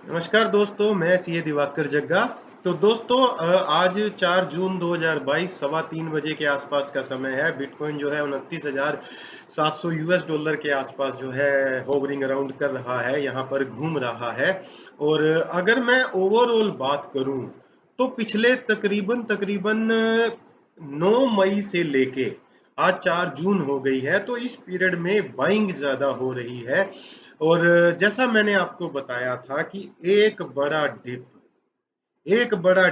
नमस्कार दोस्तों, मैं सीए दिवाकर जग्गा। तो दोस्तों आज 4 जून 2022 सवा 3 बजे के आसपास का समय है। बिटकॉइन जो है 29,700 यूएस डॉलर के आसपास जो है होवरिंग अराउंड कर रहा है, यहाँ पर घूम रहा है। और अगर मैं ओवरऑल बात करूं तो पिछले तकरीबन तकरीबन 9 मई से लेके आज 4 जून हो गई है, तो इस पीरियड में बाइंग ज्यादा हो रही है। और जैसा मैंने आपको बताया था कि एक बड़ा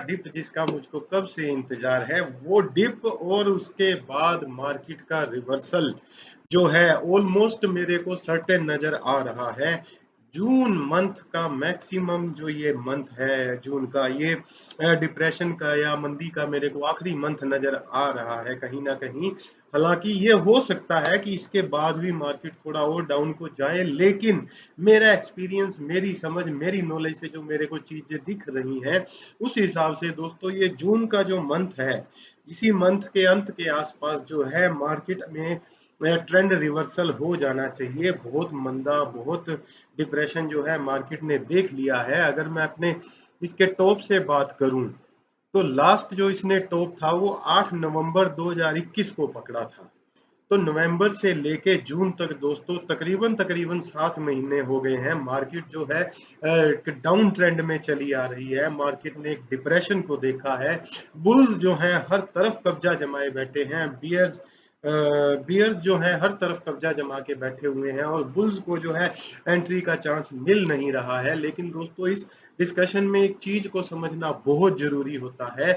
डिप जिसका मुझको कब से इंतजार है, वो डिप और उसके बाद मार्केट का रिवर्सल जो है ऑलमोस्ट मेरे को सर्टेन नजर आ रहा है। जून मंथ का मैक्सिमम जो ये मंथ है जून का, ये डिप्रेशन का या मंदी का मेरे को आखिरी मंथ नजर आ रहा है कहीं ना कहीं। हालांकि ये हो सकता है कि इसके बाद भी मार्केट थोड़ा और डाउन को जाए, लेकिन मेरा एक्सपीरियंस, मेरी समझ, मेरी नॉलेज से जो मेरे को चीजें दिख रही हैं, उस हिसाब से दोस्तों ये जून का जो मंथ है, इसी मंथ के अंत के आसपास जो है मार्केट में ट्रेंड रिवर्सल हो जाना चाहिए। बहुत मंदा, बहुत डिप्रेशन जो है मार्केट ने देख लिया है। अगर मैं अपने इसके टॉप से बात करूं तो लास्ट जो इसने टॉप था वो 8 नवंबर 2021 को पकड़ा था। तो नवंबर से लेके जून तक दोस्तों तकरीबन तकरीबन 7 महीने हो गए हैं। मार्केट जो है डाउन ट्रेंड में चली आ रही है। मार्केट ने एक डिप्रेशन को देखा है। बुल्स जो हैं हर तरफ कब्जा जमाए बैठे हैं। बियर्स जो है हर तरफ कब्जा जमा के बैठे हुए हैं, और बुल्स को जो है एंट्री का चांस मिल नहीं रहा है। लेकिन दोस्तों इस डिस्कशन में एक चीज को समझना बहुत जरूरी होता है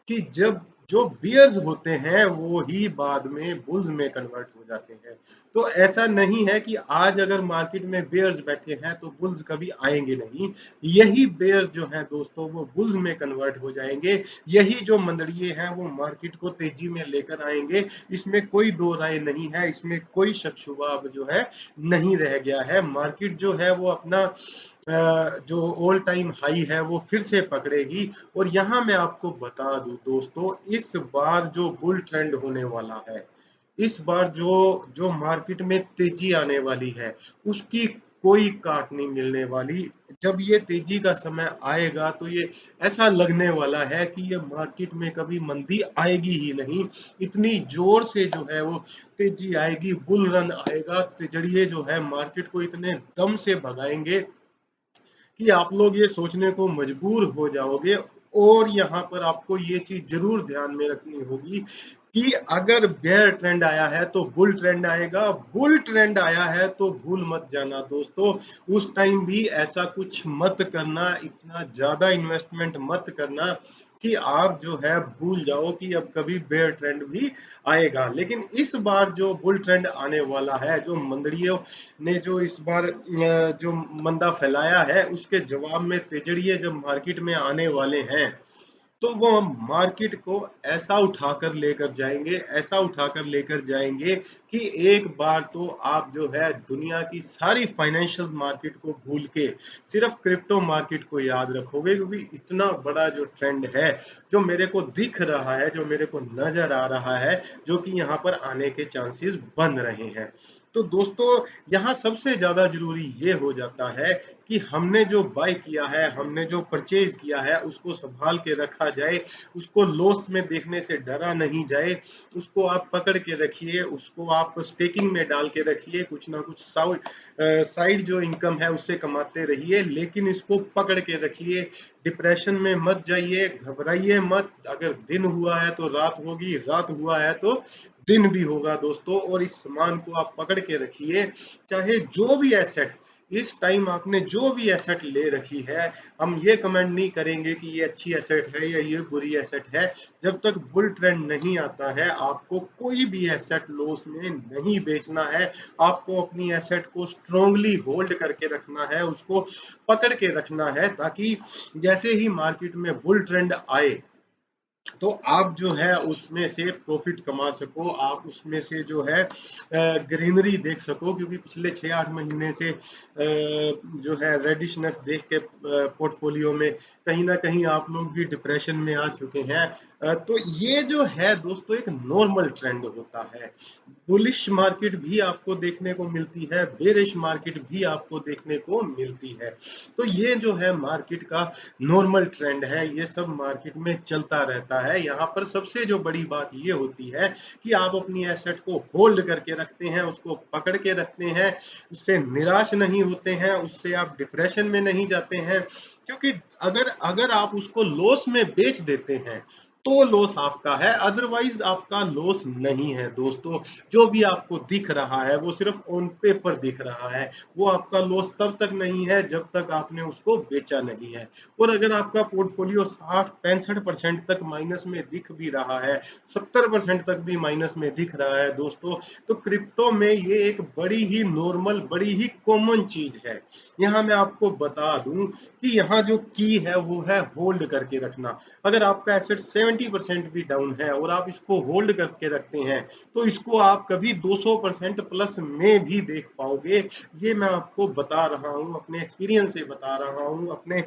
कि जब जो बियर्स होते हैं वो ही बाद में बुल्स में कन्वर्ट हो जाते हैं। तो ऐसा नहीं है कि आज अगर मार्केट में बियर्स बैठे हैं तो बुल्स कभी आएंगे नहीं। यही बियर्स जो हैं दोस्तों वो बुल्स में कन्वर्ट हो जाएंगे। यही जो मंदड़िए हैं वो मार्केट को तेजी में लेकर आएंगे। इसमें कोई दो राय नहीं है, इसमें कोई शक शुबा अब जो है नहीं रह गया है। मार्केट जो है वो अपना जो ऑल टाइम हाई है वो फिर से पकड़ेगी। और यहाँ मैं आपको बता दूं दोस्तों, इस बार जो बुल ट्रेंड होने वाला है, इस बार जो जो मार्केट में तेजी आने वाली है, उसकी कोई काट नहीं मिलने वाली। जब ये तेजी का समय आएगा तो ये ऐसा लगने वाला है कि ये मार्केट में कभी मंदी आएगी ही नहीं। इतनी जोर से जो है वो तेजी आएगी, बुल रन आएगा। तिजड़िए जो है मार्केट को इतने दम से भगाएंगे कि आप लोग ये सोचने को मजबूर हो जाओगे। और यहाँ पर आपको ये चीज जरूर ध्यान में रखनी होगी कि अगर बेयर ट्रेंड आया है तो बुल ट्रेंड आएगा, बुल ट्रेंड आया है तो भूल मत जाना दोस्तों, उस टाइम भी ऐसा कुछ मत करना, इतना ज्यादा इन्वेस्टमेंट मत करना कि आप जो है भूल जाओ कि अब कभी बेयर ट्रेंड भी आएगा। लेकिन इस बार जो बुल ट्रेंड आने वाला है, जो मंदड़ियों ने जो इस बार जो मंदा फैलाया है, उसके जवाब में तेजड़िए जब मार्केट में आने वाले हैं तो वो मार्केट को ऐसा उठाकर लेकर जाएंगे, ऐसा उठाकर लेकर जाएंगे कि एक बार तो आप जो है दुनिया की सारी फाइनेंशियल मार्केट को भूल के सिर्फ क्रिप्टो मार्केट को याद रखोगे। क्योंकि इतना बड़ा जो ट्रेंड है जो मेरे को दिख रहा है, जो मेरे को नजर आ रहा है, जो कि यहाँ पर आने के चांसेस बन रहे हैं। तो दोस्तों यहाँ सबसे ज्यादा जरूरी ये हो जाता है कि हमने जो बाय किया है, हमने जो परचेज किया है, उसको संभाल के रखा जाए। उसको लॉस में देखने से डरा नहीं जाए। उसको आप पकड़ के रखिए, उसको आप स्टेकिंग में डाल के रखिए, कुछ ना कुछ साइड जो इनकम है उससे कमाते रहिए, लेकिन इसको पकड़ के रखिए। डिप्रेशन में मत जाइए, घबराइए मत। अगर दिन हुआ है तो रात होगी, रात हुआ है तो दिन भी होगा दोस्तों। और इस सामान को आप पकड़ के रखिए। चाहे जो भी एसेट इस टाइम आपने जो भी एसेट ले रखी है, हम ये कमेंट नहीं करेंगे कि ये अच्छी एसेट है या ये बुरी एसेट है। जब तक बुल ट्रेंड नहीं आता है आपको कोई भी एसेट लॉस में नहीं बेचना है। आपको अपनी एसेट को स्ट्रांगली होल्ड करके रखना है, उसको पकड़ के रखना है, ताकि जैसे ही मार्केट में बुल ट्रेंड आए तो आप जो है उसमें से प्रॉफिट कमा सको, आप उसमें से जो है ग्रीनरी देख सको, क्योंकि पिछले 6-8 महीने से जो है रेडिशनेस देख के पोर्टफोलियो में कहीं ना कहीं आप लोग भी डिप्रेशन में आ चुके हैं। तो ये जो है दोस्तों एक नॉर्मल ट्रेंड होता है। बुलिश मार्केट भी आपको देखने को मिलती है, बेरिश मार्केट भी आपको देखने को मिलती है। तो ये जो है मार्केट का नॉर्मल ट्रेंड है, ये सब मार्केट में चलता रहता है। यहाँ पर सबसे जो बड़ी बात ये होती है कि आप अपनी एसेट को होल्ड करके रखते हैं, उसको पकड़ के रखते हैं, उससे निराश नहीं होते हैं, उससे आप डिप्रेशन में नहीं जाते हैं, क्योंकि अगर अगर आप उसको लॉस में बेच देते हैं तो लॉस आपका है, अदरवाइज आपका लॉस नहीं है दोस्तों। जो भी आपको दिख रहा है वो सिर्फ ऑन पेपर दिख रहा है, वो आपका लॉस तब तक नहीं है जब तक आपने उसको बेचा नहीं है। और अगर आपका पोर्टफोलियो 60-65% तक माइनस में दिख भी रहा है, 70% तक भी माइनस में दिख रहा है दोस्तों, तो क्रिप्टो में ये एक बड़ी ही नॉर्मल, बड़ी ही कॉमन चीज है। यहाँ मैं आपको बता दूं कि यहाँ जो की है वो है होल्ड करके रखना। अगर आपका एसेट 70% भी डाउन है और आप इसको होल्ड करके रखते हैं, तो इसको आप कभी 200% प्लस में भी देख पाओगे। ये मैं आपको बता रहा हूँ, अपने एक्सपीरियंस से बता रहा हूँ, अपने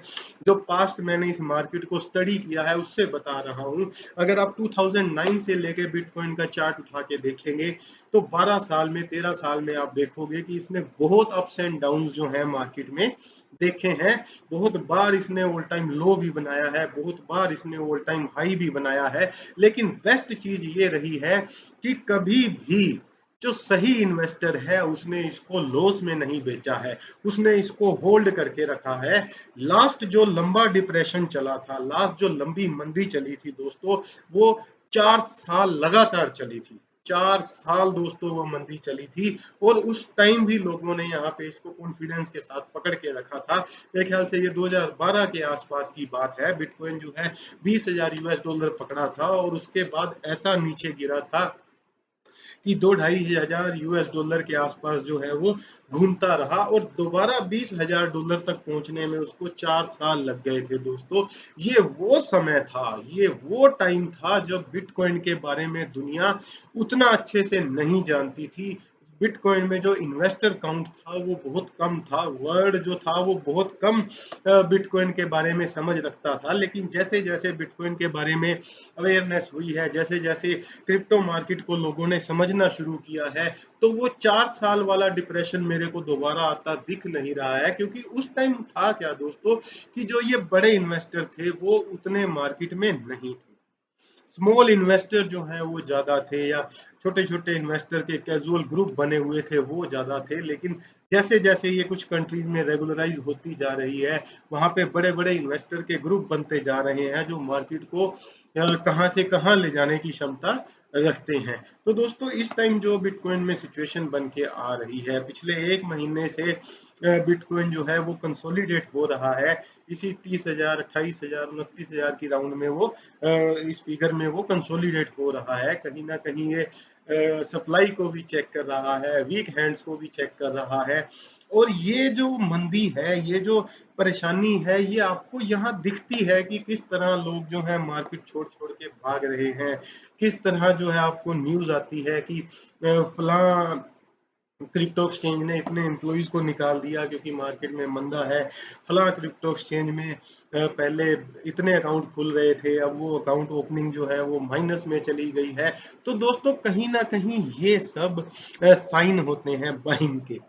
जो पास्ट मैंने इस मार्केट को स्टडी किया है उससे बता रहा हूँ। अगर आप 2009 से लेके बिटकॉइन का चार्ट उठा के देखेंगे तो 12 साल में, 13 साल में आप देखोगे कि इसने बहुत अप्स एंड डाउन जो है मार्केट में देखे हैं। बहुत बार इसने ऑल टाइम लो भी बनाया है, बहुत बार इसने ऑल टाइम हाई भी बनाया है, लेकिन बेस्ट चीज ये रही है कि कभी भी जो सही इन्वेस्टर है उसने इसको लॉस में नहीं बेचा है, उसने इसको होल्ड करके रखा है। लास्ट जो लंबा डिप्रेशन चला था, लास्ट जो लंबी मंदी चली थी दोस्तों, वो 4 साल लगातार चली थी। 4 साल दोस्तों वो मंदी चली थी, और उस टाइम भी लोगों ने यहाँ पे इसको कॉन्फिडेंस के साथ पकड़ के रखा था। मेरे ख्याल से ये 2012 के आसपास की बात है। बिटकॉइन जो है $20,000 पकड़ा था और उसके बाद ऐसा नीचे गिरा था कि 2-2.5 हजार US डॉलर के आसपास जो है वो घूमता रहा, और दोबारा $20,000 तक पहुंचने में उसको 4 साल लग गए थे दोस्तों। ये वो समय था, ये वो टाइम था जब बिटकॉइन के बारे में दुनिया उतना अच्छे से नहीं जानती थी। बिटकॉइन में जो इन्वेस्टर काउंट था वो बहुत कम था, वर्ल्ड जो था वो बहुत कम बिटकॉइन के बारे में समझ रखता था। लेकिन जैसे जैसे बिटकॉइन के बारे में अवेयरनेस हुई है, जैसे जैसे क्रिप्टो मार्केट को लोगों ने समझना शुरू किया है, तो वो 4 साल वाला डिप्रेशन मेरे को दोबारा आता दिख नहीं रहा है। क्योंकि उस टाइम था क्या दोस्तों कि जो ये बड़े इन्वेस्टर थे वो उतने मार्केट में नहीं थे, स्मॉल इन्वेस्टर जो है वो ज्यादा थे, या छोटे छोटे इन्वेस्टर के कैजुअल ग्रुप बने हुए थे वो ज्यादा थे। लेकिन जैसे जैसे ये कुछ कंट्रीज में रेगुलराइज होती जा रही है, वहां पे बड़े बड़े इन्वेस्टर के ग्रुप बनते जा रहे हैं जो मार्केट को कहां से कहां ले जाने की क्षमता रखते हैं। तो दोस्तों इस टाइम जो बिटकॉइन में सिचुएशन बन के आ रही है, पिछले 1 महीने से बिटकॉइन जो है वो कंसोलिडेट हो रहा है। इसी 30,000, 28,000, 29,000 की राउंड में वो इस फिगर में वो कंसोलिडेट हो रहा है। कहीं ना कहीं ये सप्लाई को भी चेक कर रहा है, वीक हैंड्स को भी चेक कर रहा है। और ये जो मंदी है, ये जो परेशानी है, ये आपको यहाँ दिखती है कि किस तरह लोग जो है मार्केट छोड़ छोड़ के भाग रहे हैं। किस तरह जो है आपको न्यूज आती है कि फला क्रिप्टो एक्सचेंज ने इतने एम्प्लॉइज को निकाल दिया क्योंकि मार्केट में मंदा है, फला क्रिप्टो एक्सचेंज में पहले इतने अकाउंट खुल रहे थे, अब वो अकाउंट ओपनिंग जो है वो माइनस में चली गई है। तो दोस्तों कहीं ना कहीं ये सब साइन होते हैं बाइंग के।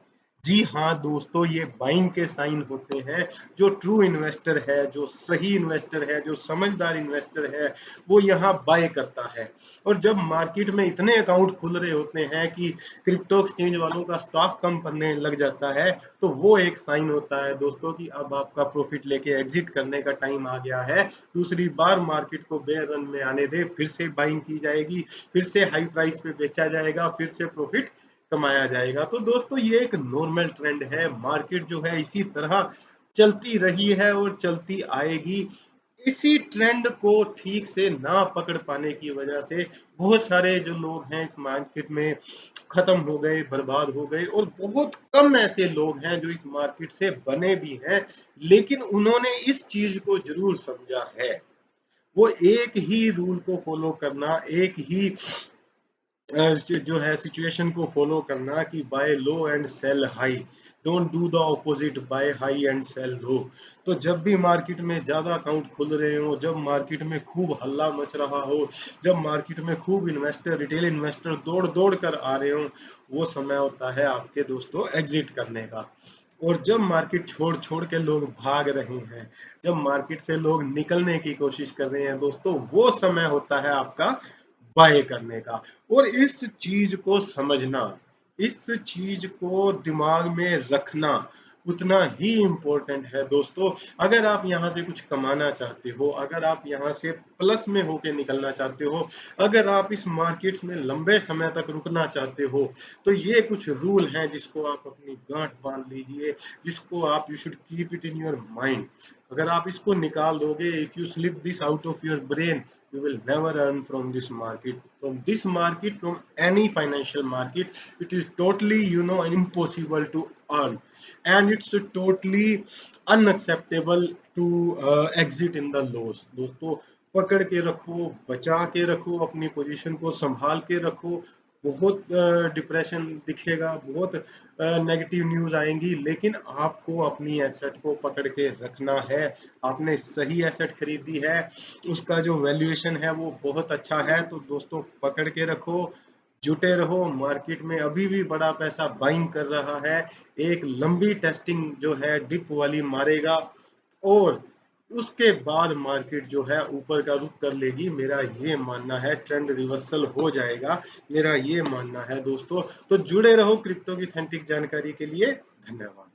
जी हाँ दोस्तों, ये बाइंग के साइन होते हैं। जो ट्रू इन्वेस्टर है, जो सही इन्वेस्टर है, जो समझदार इन्वेस्टर है, वो यहाँ बाय करता है। और जब मार्केट में इतने अकाउंट खुल रहे होते हैं कि क्रिप्टो एक्सचेंज वालों का स्टॉक कम करने लग जाता है, तो वो एक साइन होता है दोस्तों कि अब आपका प्रॉफिट लेके एग्जिट करने का टाइम आ गया है। दूसरी बार मार्केट को बेयर रन में आने दे, फिर से बाइंग की जाएगी, फिर से हाई प्राइस पे बेचा जाएगा, फिर से प्रॉफिट कमाया जाएगा। तो दोस्तों ये एक नॉर्मल ट्रेंड है, मार्केट जो है इसी तरह चलती रही है और चलती आएगी। इसी ट्रेंड को ठीक से ना पकड़ पाने की वजह से बहुत सारे जो लोग हैं इस मार्केट में खत्म हो गए, बर्बाद हो गए, और बहुत कम ऐसे लोग हैं जो इस मार्केट से बने भी हैं। लेकिन उन्होंने इस चीज को जरूर समझा है, वो एक ही रूल को फॉलो करना, एक ही जो है सिचुएशन को फॉलो करना कि buy low and sell high, don't do the opposite, buy high and sell low. तो जब भी मार्केट में ज्यादा अकाउंट खुल रहे हो, जब मार्केट में खूब हल्ला मच रहा हो, जब मार्केट में खूब इन्वेस्टर, रिटेल इन्वेस्टर दौड़ दौड़ कर आ रहे हो, वो समय होता है आपके दोस्तों एग्जिट करने का। और जब मार्केट छोड़ छोड़ के लोग भाग रहे हैं, जब मार्केट से लोग निकलने की कोशिश कर रहे हैं दोस्तों, वो समय होता है आपका बाय करने का। और इस चीज को समझना, इस चीज को दिमाग में रखना उतना ही इम्पोर्टेंट है दोस्तों। अगर आप यहाँ से कुछ कमाना चाहते हो, अगर आप यहाँ से प्लस में होके निकलना चाहते हो, अगर आप इस मार्केट में लंबे समय तक रुकना चाहते हो, तो ये कुछ रूल हैं जिसको आप अपनी गांठ बांध लीजिए, जिसको आप you should keep it in your mind. अगर आप इसको निकाल दोगे, if you slip this out of your brain, you will never earn from this market, from any financial market. It is totally, impossible to earn, and it's totally unacceptable to exit in the loss दोस्तों। पकड़ के रखो, बचा के रखो, अपनी position को संभाल के रखो। बहुत डिप्रेशन दिखेगा, बहुत नेगेटिव न्यूज आएंगी, लेकिन आपको अपनी एसेट को पकड़ के रखना है। आपने सही एसेट खरीदी है, उसका जो वैल्यूएशन है वो बहुत अच्छा है, तो दोस्तों पकड़ के रखो, जुटे रहो। मार्केट में अभी भी बड़ा पैसा बाइंग कर रहा है। एक लंबी टेस्टिंग जो है डिप वाली मारेगा, और उसके बाद मार्केट जो है ऊपर का रुख कर लेगी। मेरा ये मानना है, ट्रेंड रिवर्सल हो जाएगा, मेरा ये मानना है दोस्तों। तो जुड़े रहो क्रिप्टो की ऑथेंटिक जानकारी के लिए। धन्यवाद।